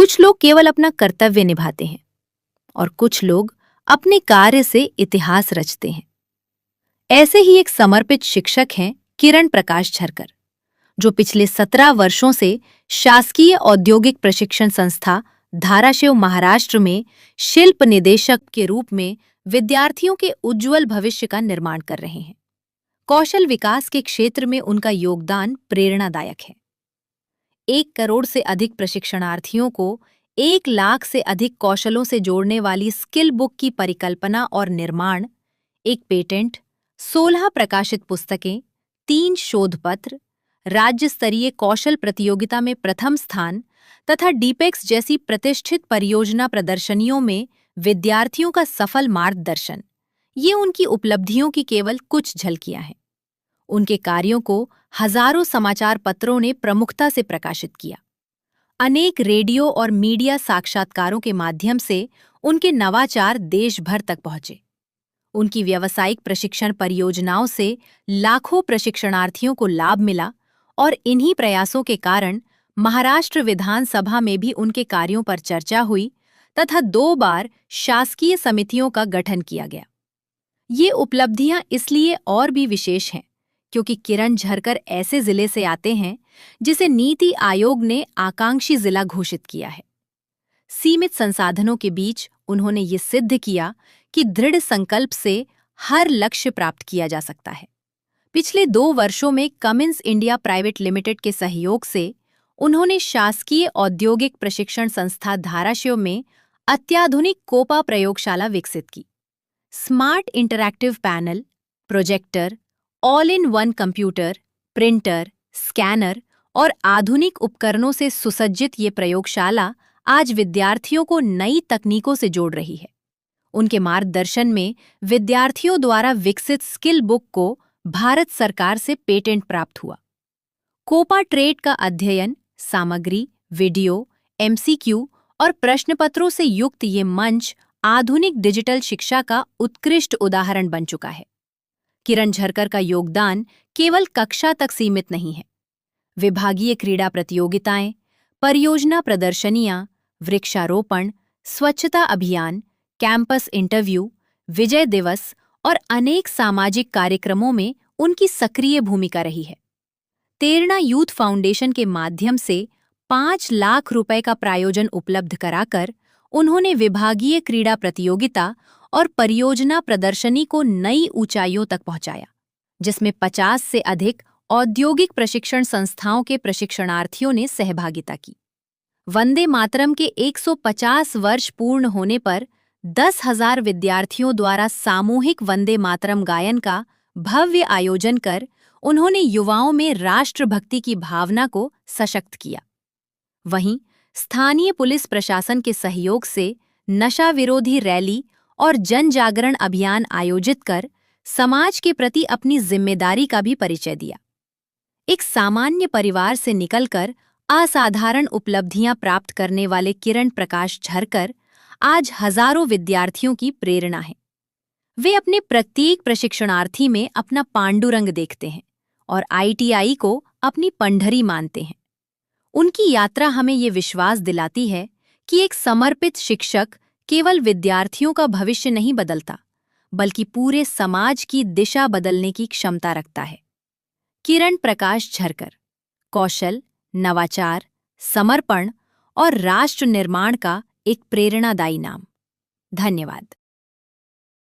कुछ लोग केवल अपना कर्तव्य निभाते हैं और कुछ लोग अपने कार्य से इतिहास रचते हैं। ऐसे ही एक समर्पित शिक्षक हैं किरण प्रकाश झरकर, जो पिछले 17 वर्षों से शासकीय औद्योगिक प्रशिक्षण संस्था धाराशिव महाराष्ट्र में शिल्प निदेशक के रूप में विद्यार्थियों के उज्जवल भविष्य का निर्माण कर रहे हैं। कौशल विकास के क्षेत्र में उनका योगदान प्रेरणादायक है। 1 करोड़ से अधिक प्रशिक्षणार्थियों को 1 लाख से अधिक कौशलों से जोड़ने वाली स्किल बुक की परिकल्पना और निर्माण, एक पेटेंट, 16 प्रकाशित पुस्तकें, 3 शोध पत्र, राज्य स्तरीय कौशल प्रतियोगिता में प्रथम स्थान तथा डीपेक्स जैसी प्रतिष्ठित परियोजना प्रदर्शनियों में विद्यार्थियों का सफल मार्गदर्शन, ये उनकी उपलब्धियों की केवल कुछ झलकियां हैं। उनके कार्यों को हजारों समाचार पत्रों ने प्रमुखता से प्रकाशित किया। अनेक रेडियो और मीडिया साक्षात्कारों के माध्यम से उनके नवाचार देश भर तक पहुंचे। उनकी व्यावसायिक प्रशिक्षण परियोजनाओं से लाखों प्रशिक्षणार्थियों को लाभ मिला और इन्हीं प्रयासों के कारण महाराष्ट्र विधानसभा में भी उनके कार्यों पर चर्चा हुई तथा 2 बार शासकीय समितियों का गठन किया गया। ये उपलब्धियां इसलिए और भी विशेष हैं क्योंकि किरण झरकर ऐसे जिले से आते हैं जिसे नीति आयोग ने आकांक्षी जिला घोषित किया है। सीमित संसाधनों के बीच उन्होंने ये सिद्ध किया कि दृढ़ संकल्प से हर लक्ष्य प्राप्त किया जा सकता है। पिछले 2 वर्षों में कमिंस इंडिया प्राइवेट लिमिटेड के सहयोग से उन्होंने शासकीय औद्योगिक प्रशिक्षण संस्था धाराशिव में अत्याधुनिक कोपा प्रयोगशाला विकसित की। Smart interactive panel, projector, all in one computer, printer, scanner और आधुनिक उपकरणों से सुसज्जित ये प्रयोगशाला आज विद्यार्थियों को नई तकनीकों से जोड़ रही है। उनके मार्गदर्शन में विद्यार्थियों द्वारा विकसित स्किल बुक को भारत सरकार से पेटेंट प्राप्त हुआ। कोपा ट्रेड का अध्ययन, सामग्री, वीडियो, एमसीक्यू और प्रश्नपत्रों से युक्त ये मंच आधुनिक डिजिटल शिक्षा का उत्कृष्ट उदाहरण बन चुका है। किरण झरकर का योगदान केवल कक्षा तक सीमित नहीं है। विभागीय क्रीड़ा प्रतियोगिताएं, परियोजना प्रदर्शनियां, वृक्षारोपण, स्वच्छता अभियान, कैंपस इंटरव्यू, विजय दिवस और अनेक सामाजिक कार्यक्रमों में उनकी सक्रिय भूमिका रही है। तेरणा यूथ फाउंडेशन के माध्यम से 5 लाख रुपए का प्रायोजन उपलब्ध कराकर उन्होंने विभागीय क्रीड़ा प्रतियोगिता और परियोजना प्रदर्शनी को नई ऊंचाइयों तक पहुंचाया, जिसमें 50 से अधिक औद्योगिक प्रशिक्षण संस्थाओं के प्रशिक्षणार्थियों ने सहभागिता की। वंदे मातरम के 150 वर्ष पूर्ण होने पर 10,000 विद्यार्थियों द्वारा सामूहिक वंदे मातरम गायन का भव्य आयोजन कर उन्होंने युवाओं में राष्ट्रभक्ति की भावना को सशक्त किया। वहीं स्थानीय पुलिस प्रशासन के सहयोग से नशा विरोधी रैली और जन जागरण अभियान आयोजित कर समाज के प्रति अपनी जिम्मेदारी का भी परिचय दिया। एक सामान्य परिवार से निकलकर असाधारण उपलब्धियां प्राप्त करने वाले किरण प्रकाश झरकर आज हजारों विद्यार्थियों की प्रेरणा है। वे अपने प्रत्येक प्रशिक्षणार्थी में अपना पांडुरंग देखते हैं और आईटीआई को अपनी पंढरी मानते हैं। उनकी यात्रा हमें ये विश्वास दिलाती है कि एक समर्पित शिक्षक केवल विद्यार्थियों का भविष्य नहीं बदलता, बल्कि पूरे समाज की दिशा बदलने की क्षमता रखता है। किरण प्रकाश झरकर कौशल, नवाचार, समर्पण और राष्ट्र निर्माण का एक प्रेरणादायी नाम। धन्यवाद।